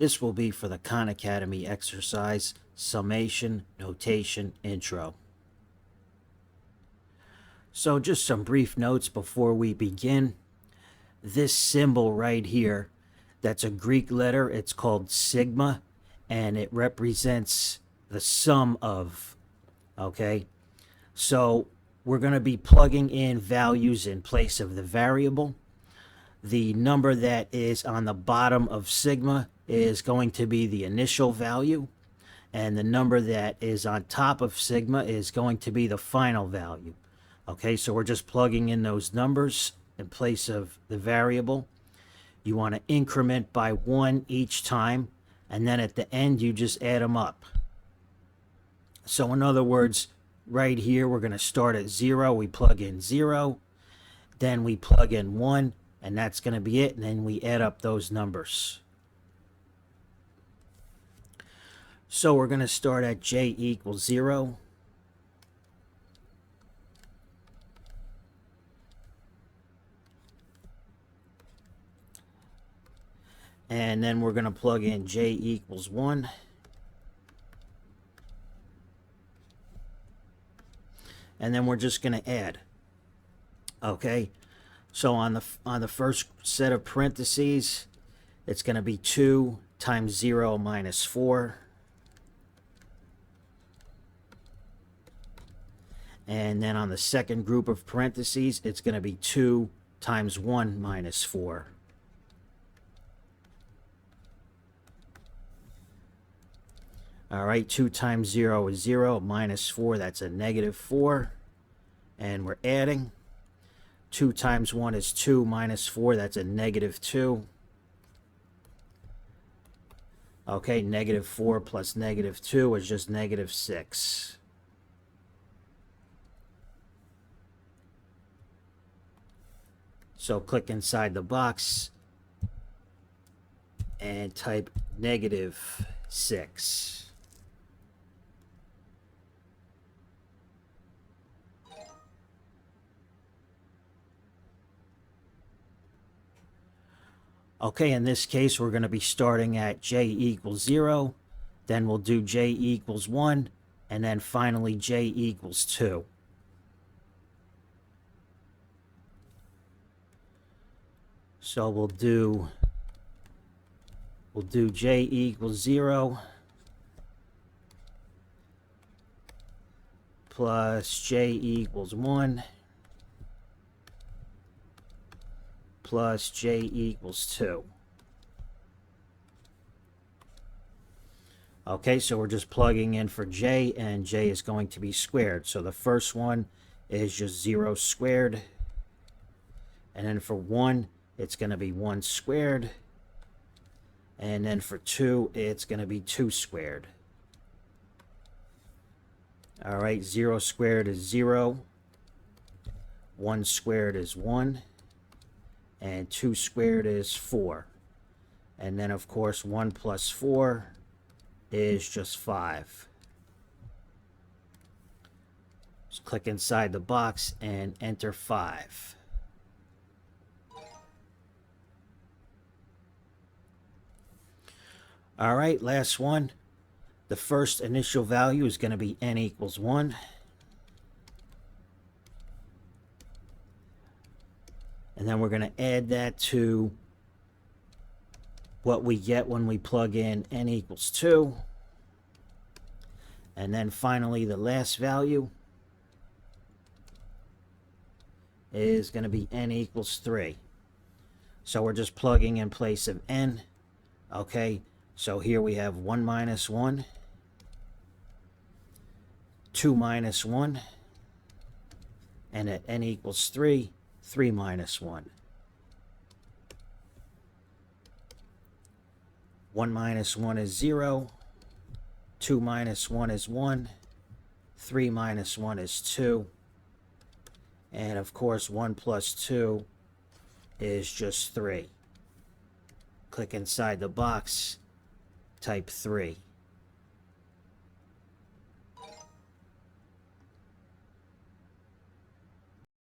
This will be for the Khan Academy exercise, Summation, Notation, Intro. So just some brief notes before we begin. This symbol right here, that's a Greek letter. It's called sigma, and it represents the sum of, okay? So we're going to be plugging in values in place of the variable. The number that is on the bottom of sigma is going to be the initial value, and the number that is on top of sigma is going to be the final value. Okay, so we're just plugging in those numbers in place of the variable. You want to increment by 1 each time, and then at the end you just add them up. So in other words, right here we're going to start at 0, we plug in 0, then we plug in 1, and that's going to be it, and then we add up those numbers. So we're going to start at j equals 0. And then we're going to plug in j equals 1. And then we're just going to add. Okay, so on the first set of parentheses, it's going to be 2 times 0 minus 4. And then on the second group of parentheses, it's going to be 2 times 1 minus 4. All right, 2 times 0 is 0, minus 4, that's a negative 4. And we're adding. 2 times 1 is 2, minus 4, that's a negative 2. Okay, negative 4 plus negative 2 is just negative 6. So click inside the box and type negative 6. Okay, in this case, we're going to be starting at j equals 0, then we'll do j equals 1, and then finally j equals 2. So we'll do j equals 0 plus j equals 1 plus j equals 2. Okay, so we're just plugging in for j, and j is going to be squared. So the first one is just 0 squared. And then for 1, it's going to be 1 squared. And then for 2, it's going to be 2 squared. All right, 0 squared is 0. 1 squared is 1. And 2 squared is 4. And then, of course, 1 plus 4 is just 5. Just click inside the box and enter 5. All right, last one. The first initial value is going to be n equals 1. And then we're going to add that to what we get when we plug in n equals 2. And then finally, the last value is going to be n equals 3. So we're just plugging in place of n. Okay, so here we have 1 minus 1, 2 minus 1, and at n equals 3, 3 minus 1. 1 minus 1 is 0. 2 minus 1 is 1. 3 minus 1 is 2. And of course, 1 plus 2 is just 3. Click inside the box, type 3.